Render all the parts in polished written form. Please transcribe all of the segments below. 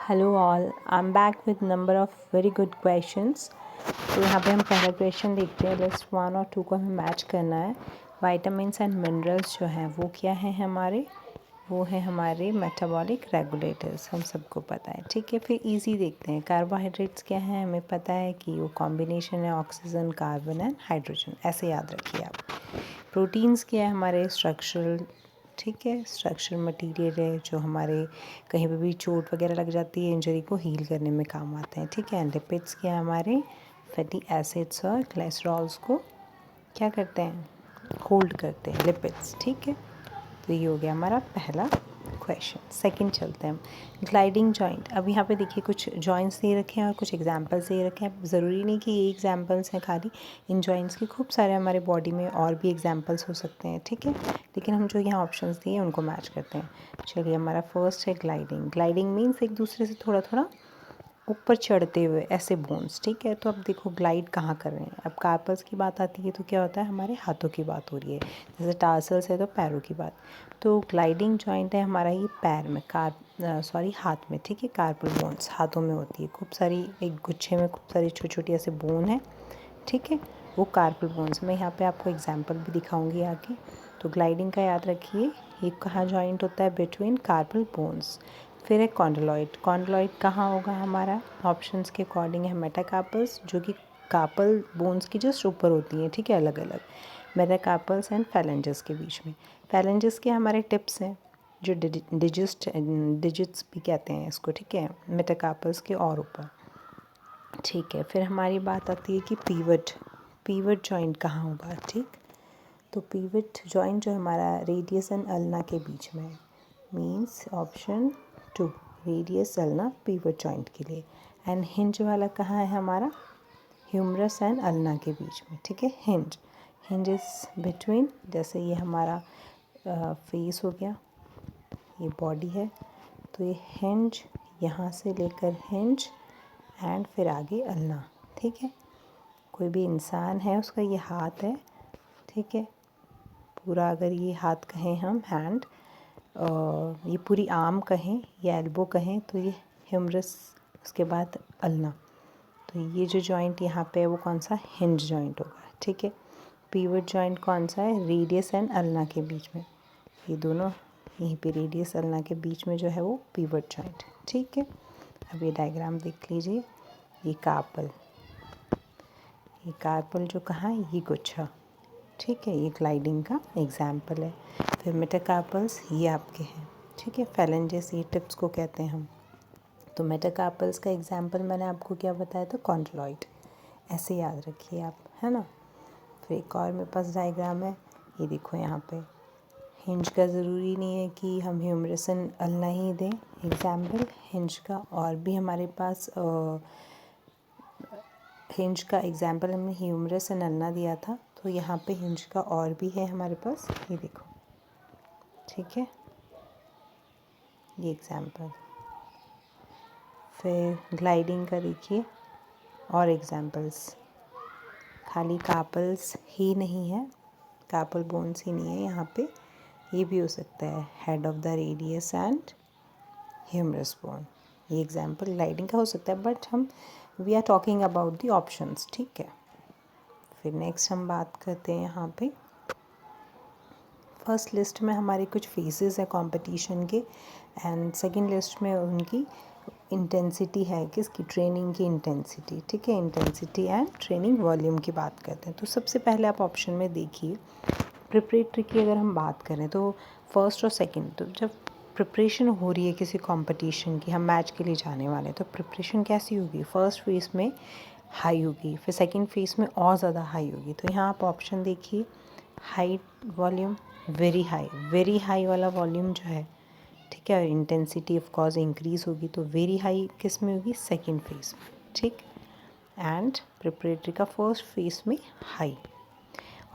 Hello all, I am back with number of very good questions. तो यहाँ पे हम पहला क्वेश्चन देखते हैं। लिस्ट 1 और 2 को हमें मैच करना है। विटामिन्स एंड मिनरल्स जो हैं वो क्या हैं हमारे, वो हैं हमारे मेटाबॉलिक रेगुलेटर्स, हम सबको पता है। ठीक है, फिर इजी देखते हैं। कार्बोहाइड्रेट्स क्या हैं, हमें पता है कि वो कॉम्बिनेशन है ऑक्सीजन, कार्बन एंड हाइड्रोजन, ऐसे याद रखिए आप। प्रोटीन्स क्या है हमारे, स्ट्रक्चरल, ठीक है, स्ट्रक्चरल मटेरियल है जो हमारे कहीं पे भी चोट वगैरह लग जाती है, इंजरी को हील करने में काम आते हैं। ठीक है, लिपिड्स क्या है हमारे, फैटी एसिड्स और कोलेस्ट्रॉल्स को क्या करते हैं, होल्ड करते हैं, लिपिड्स। ठीक है, तो ये हो गया हमारा पहला क्वेश्चन। सेकंड चलते हैं हम, ग्लाइडिंग जॉइंट। अब यहाँ पे देखिए कुछ जॉइंट्स दे रखे हैं और कुछ एग्जांपल्स दे रखे हैं। ज़रूरी नहीं कि ये एग्जांपल्स हैं खाली, इन जॉइंट्स के खूब सारे हमारे बॉडी में और भी एग्जांपल्स हो सकते हैं। ठीक है, लेकिन हम जो यहाँ ऑप्शंस दिए हैं उनको मैच करते हैं। चलिए, हमारा फर्स्ट है ग्लाइडिंग। ग्लाइडिंग मीन्स एक दूसरे से थोड़ा थोड़ा ऊपर चढ़ते हुए ऐसे बोन्स। ठीक है, तो अब देखो ग्लाइड कहाँ कर रहे हैं। अब कार्पल्स की बात आती है तो क्या होता है, हमारे हाथों की बात हो रही है। जैसे टार्सल्स है तो पैरों की बात। तो ग्लाइडिंग जॉइंट है हमारा ये पैर में, हाथ में। ठीक है, कार्पल बोन्स हाथों में होती है, खूब सारी, एक गुच्छे में खूब सारी छोटी छोटी ऐसे बोन है। ठीक है, वो कार्पल बोन्स। मैं यहाँ पे आपको एग्जांपल भी दिखाऊंगी आगे। तो ग्लाइडिंग का याद रखिए, ये कहाँ जॉइंट होता है, बिटवीन कार्पल बोन्स। फिर है कॉन्डलॉइड। कॉन्डलॉइड कहाँ होगा हमारा, ऑप्शंस के अकॉर्डिंग है मेटाकार्पल्स, जो कि कार्पल बोन्स की जस्ट ऊपर होती हैं। ठीक है, अलग अलग मेटाकार्पल्स एंड फैलेंजेस के बीच में। फैलेंजेस के हमारे टिप्स हैं जो डिजिट्स भी कहते हैं इसको। ठीक है, मेटाकार्पल्स के और ऊपर। ठीक है, फिर हमारी बात आती है कि पीवट जॉइंट कहाँ होगा। ठीक, तो पीवट जॉइंट जो हमारा रेडियस एंड अल्ना के बीच में है, means option 2, radius ulna pivot joint के लिए। एंड हिंज वाला कहाँ है हमारा, ह्यूमरस एंड अल्ना के बीच में। ठीक है, हिंज इज बिटवीन, जैसे ये हमारा फेस हो गया, ये बॉडी है, तो ये हिंज यहाँ से लेकर हिंज एंड फिर आगे अल्ना। ठीक है, कोई भी इंसान है उसका ये हाथ है। ठीक है, पूरा अगर ये हाथ कहें हम, हैंड, ये पूरी आर्म कहें या एल्बो कहें, तो ये ह्यूमरस, उसके बाद अल्ना। तो ये जो जॉइंट यहाँ पे है वो कौन सा, हिंज जॉइंट होगा। ठीक है, पीवट जॉइंट कौन सा है, रेडियस एंड अल्ना के बीच में, ये दोनों यहीं पे रेडियस अल्ना के बीच में जो है वो पीवट जॉइंट। ठीक है, अब ये डायग्राम देख लीजिए, ये कार्पल जो कहाँ है, ये गुच्छा। ठीक है, ये ग्लाइडिंग का एग्जाम्पल है। फिर मेटाकार्पल्स ये आपके हैं। ठीक है, फैलेंजेस ये टिप्स को कहते हैं हम। तो मेटाकार्पल्स का एग्जाम्पल मैंने आपको क्या बताया था, कॉन्डलॉइड, ऐसे याद रखिए आप, है ना। फिर एक और मेरे पास डायग्राम है, ये देखो यहाँ पे हिंज का ज़रूरी नहीं है कि हम ह्यूमरस एंड अल्ना ही दें एग्जाम्पल, हिंज का और भी हमारे पास हिंज का एग्जाम्पल हमने ह्यूमरस एंड अल्ना दिया था, तो यहाँ पे हिंज का और भी है हमारे पास, ये देखो। ठीक है, ये एग्जाम्पल। फिर ग्लाइडिंग का देखिए और एग्जाम्पल्स, खाली कार्पल्स ही नहीं है, कार्पल बोन्स ही नहीं है यहाँ पे, ये भी हो सकता है head of the radius and humerus bone, ये एग्जाम्पल ग्लाइडिंग का हो सकता है, बट हम we are talking about the options. ठीक है, फिर नेक्स्ट हम बात करते हैं यहाँ पे, फर्स्ट लिस्ट में हमारे कुछ फेजेस हैं कंपटीशन के, एंड सेकंड लिस्ट में उनकी इंटेंसिटी है, किसकी, ट्रेनिंग की इंटेंसिटी। ठीक है, इंटेंसिटी एंड ट्रेनिंग वॉल्यूम की बात करते हैं। तो सबसे पहले आप ऑप्शन में देखिए, प्रिपरेटरी की अगर हम बात करें तो फर्स्ट और सेकंड, तो जब प्रिपरेशन हो रही है किसी कंपटीशन की, हम मैच के लिए जाने वाले हैं, तो प्रिपरेशन कैसी होगी, फर्स्ट फेज़ में हाई होगी, फिर सेकंड फेज़ में और ज़्यादा हाई होगी। तो यहाँ आप ऑप्शन देखिए, हाई वॉल्यूम, वेरी हाई वाला वॉल्यूम जो है, ठीक है, और इंटेंसिटी ऑफ कोर्स इंक्रीज़ होगी, तो वेरी हाई किस में होगी, सेकंड फेज़ में। ठीक, एंड प्रिपरेटरी का फर्स्ट फेज़ में हाई।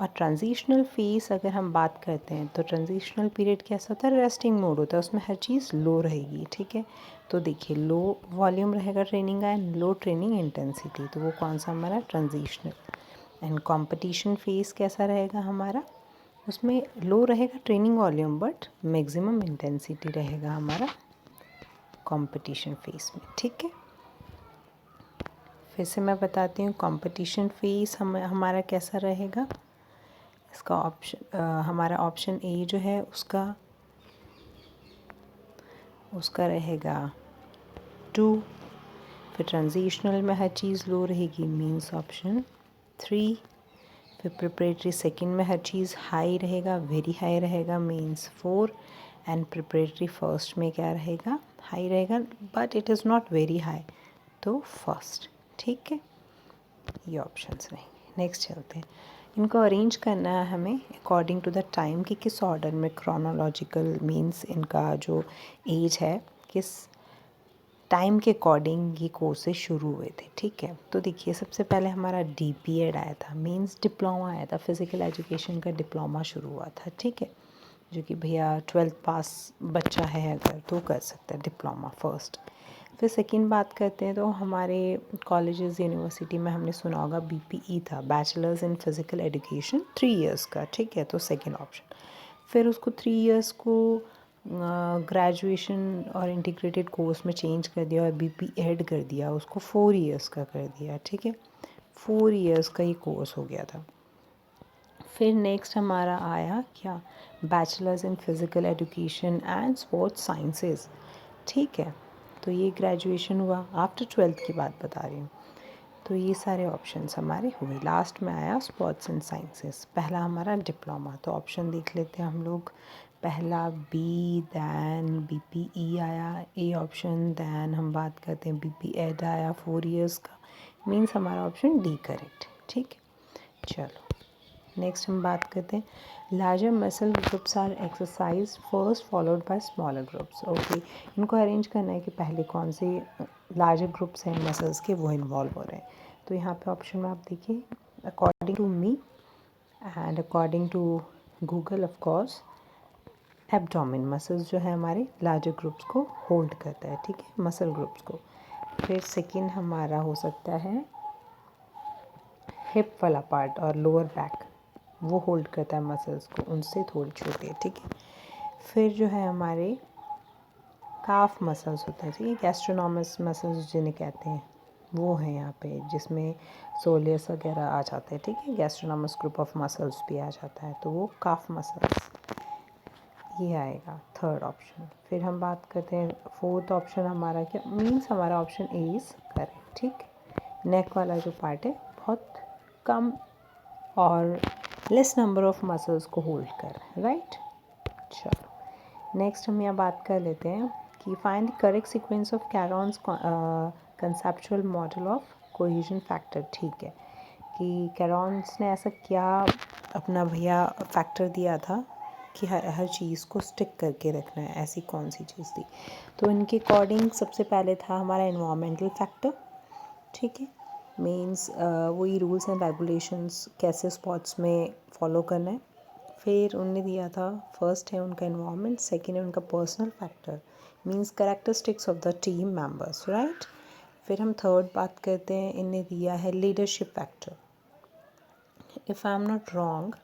और ट्रांजिशनल फेज़ अगर हम बात करते हैं तो ट्रांजिशनल पीरियड कैसा होता है, रेस्टिंग मोड होता है, उसमें हर चीज़ लो रहेगी। ठीक है, तो देखिए लो वॉल्यूम रहेगा ट्रेनिंग का एंड लो ट्रेनिंग इंटेंसिटी, तो वो कौन सा हमारा, ट्रांजिशनल। एंड कंपटीशन फेज़ कैसा रहेगा हमारा, उसमें लो रहेगा training volume but maximum intensity रहेगा हमारा कंपटीशन फेस में, ठीक है। फिर से मैं बताती हूँ, कंपटीशन फेस हमारा कैसा रहेगा। इसका ऑप्शन हमारा ऑप्शन ए जो है उसका रहेगा 2। फिर ट्रांजिशनल में हर चीज़ लो रहेगी, मीन्स ऑप्शन 3। फिर प्रिपरेटरी सेकंड में हर चीज़ हाई रहेगा, वेरी हाई रहेगा, मीन्स 4। एंड प्रिपरेटरी फर्स्ट में क्या रहेगा, हाई रहेगा but it is not very high, तो फर्स्ट, ठीक है। ये ऑप्शंस रहेंगे। नेक्स्ट चलते हैं, इनको अरेंज करना है हमें अकॉर्डिंग टू द टाइम कि किस ऑर्डर में, क्रोनोलॉजिकल मीन्स इनका जो एज है किस टाइम के अकॉर्डिंग ये कोर्सेज शुरू हुए थे, ठीक है। तो देखिए सबसे पहले हमारा DPED आया था, मींस डिप्लोमा आया था, फिज़िकल एजुकेशन का डिप्लोमा शुरू हुआ था, ठीक है। जो कि भैया 12th पास बच्चा है अगर तो कर सकता है डिप्लोमा फर्स्ट। फिर सेकंड बात करते हैं तो हमारे कॉलेजेस यूनिवर्सिटी में हमने सुना होगा BPE था, bachelors in physical education 3 years का, ठीक है, तो सेकंड ऑप्शन। फिर उसको 3 इयर्स को ग्रेजुएशन और इंटीग्रेटेड कोर्स में चेंज कर दिया और BPED कर दिया, उसको 4 इयर्स का कर दिया, ठीक है। 4 इयर्स का ही कोर्स हो गया था। फिर नेक्स्ट हमारा आया क्या, bachelors in physical education and sports sciences, ठीक है। तो ये ग्रेजुएशन हुआ आफ्टर 12th की बात बता रही हूँ। तो ये सारे ऑप्शंस हमारे हुए। लास्ट में आया स्पोर्ट्स एंड साइंसेस, पहला हमारा डिप्लोमा। तो ऑप्शन देख लेते हैं हम लोग, पहला B, दैन BPE आया ए ऑप्शन, दैन हम बात करते हैं BPED आया 4 इयर्स का, मीन्स हमारा ऑप्शन D करेक्ट, ठीक है। चलो नेक्स्ट हम बात करते हैं, larger muscle groups are exercise first followed by smaller groups. Okay, इनको अरेंज करना है कि पहले कौन से लार्जर ग्रुप्स हैं मसल्स के वो इन्वॉल्व हो रहे हैं। तो यहाँ पे ऑप्शन में आप देखिए, according to me and according to Google of course, abdomen muscles जो है हमारे लार्जर ग्रुप्स को होल्ड करता है, ठीक है, मसल ग्रुप्स को। फिर सेकंड हमारा हो सकता है हिप वाला पार्ट और लोअर बैक, वो होल्ड करता है मसल्स को, उनसे थोड़ी छोटे, ठीक है। फिर जो है हमारे काफ मसल्स होते हैं, ठीक है, गैस्ट्रोनॉमस मसल्स जिन्हें कहते हैं, वो हैं यहाँ पे, जिसमें सोलियस वगैरह आ जाते हैं, ठीक है, गैस्ट्रोनॉमस ग्रुप ऑफ मसल्स भी आ जाता है, तो वो काफ मसल्स, ये आएगा थर्ड ऑप्शन। फिर हम बात करते हैं फोर्थ ऑप्शन हमारा क्या, मीन्स हमारा ऑप्शन ए इज़ करेक्ट, ठीक। नेक वाला जो पार्ट है बहुत कम और लेस नंबर ऑफ मसल्स को होल्ड कर, राइट। चलो नेक्स्ट हम यहाँ बात कर लेते हैं कि find the correct sequence of Carron's conceptual model of cohesion factor, ठीक है, कि कैरॉन्स ने ऐसा क्या अपना भैया फैक्टर दिया था कि हर चीज़ को स्टिक करके रखना है, ऐसी कौन सी चीज़ थी। तो इनके अकॉर्डिंग सबसे पहले था हमारा एनवायरमेंटल फैक्टर, ठीक है, मीन्स वही रूल्स एंड रेगुलेशंस कैसे स्पोर्ट्स में फॉलो करना है। फिर उनने दिया था, फर्स्ट है उनका एनवायरनमेंट, सेकंड है उनका personal factor, means characteristics of the team members, right. फिर हम थर्ड बात करते हैं, इन्हें दिया है leadership factor. If I am not wrong,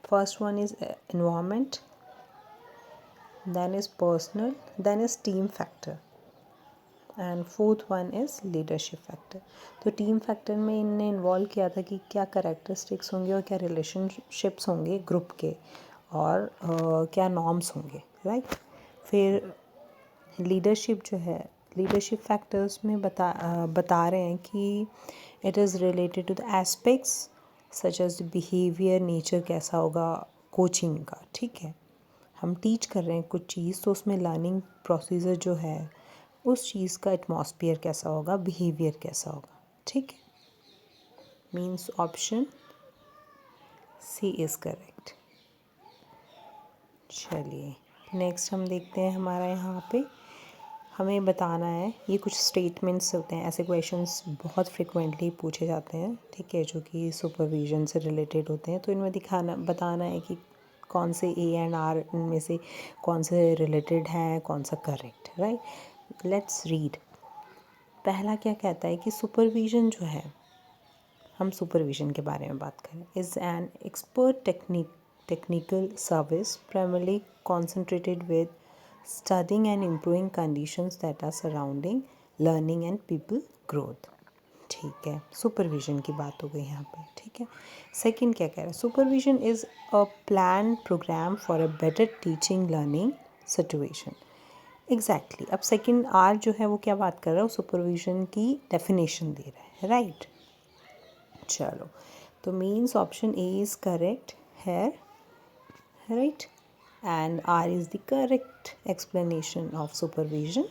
first one is environment, then is personal, then is team factor, and fourth one is leadership factor. तो team factor में इनने इन्वॉल्व किया था कि क्या करेक्टरिस्टिक्स होंगे और क्या रिलेशनशिप्स होंगे ग्रुप के, और क्या नॉर्म्स होंगे, राइट। फिर लीडरशिप जो है, लीडरशिप फैक्टर्स में बता रहे हैं कि it is related to the aspects such as behaviour, nature कैसा होगा कोचिंग का, ठीक है। हम टीच कर रहे हैं कुछ चीज़, तो उसमें लर्निंग प्रोसीजर जो है उस चीज़ का एटमॉस्फेयर कैसा होगा, बिहेवियर कैसा होगा, ठीक है, means option C is correct. चलिए नेक्स्ट हम देखते हैं, हमारा यहाँ पे हमें बताना है, ये कुछ स्टेटमेंट्स होते हैं, ऐसे क्वेश्चंस बहुत फ्रिक्वेंटली पूछे जाते हैं, ठीक है, जो कि सुपरविजन से रिलेटेड होते हैं। तो इनमें बताना है कि कौन से ए एंड आर इनमें से कौन से रिलेटेड हैं, कौन सा करेक्ट, राइट। Let's read. पहला क्या कहता है कि सुपरविजन जो है, हम सुपरविजन के बारे में बात करें, is an expert technical service primarily concentrated with studying and improving conditions that are surrounding learning and people growth. ठीक है, सुपरविजन की बात हो गई यहाँ पे, ठीक है। सेकंड क्या कह रहा है, supervision is a plan program for a better teaching learning situation. Exactly, अब सेकंड आर जो है वो क्या बात कर रहा है, सुपरविजन की डेफिनेशन दे रहा है, राइट। चलो, तो means option A is correct है, right, and R is the correct explanation of supervision.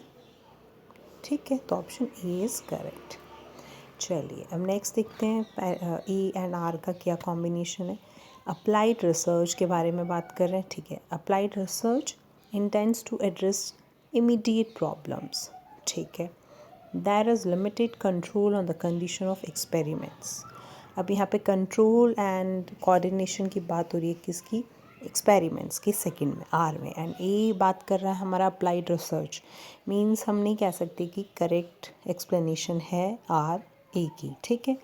ठीक है, तो ऑप्शन ए इज़ करेक्ट। चलिए अब नेक्स्ट देखते हैं ई एंड आर का क्या कॉम्बिनेशन है। अप्लाइड रिसर्च के बारे में बात कर रहे हैं, ठीक है। Applied research intends to address immediate problems, ठीक है। There is limited control on the condition of experiments. अब यहाँ पे कंट्रोल एंड कोऑर्डिनेशन की बात हो रही है किसकी, एक्सपेरिमेंट्स की, सेकंड में आर में। एंड ए बात कर रहा है हमारा अप्लाइड रिसर्च, मीन्स हम नहीं कह सकते कि करेक्ट एक्सप्लेनेशन है आर ए की, ठीक है।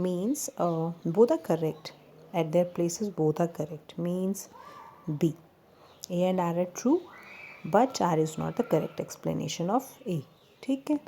Means both are correct at their places, both are correct, means B, A and R are true but R is not the correct explanation of A, ठीक है।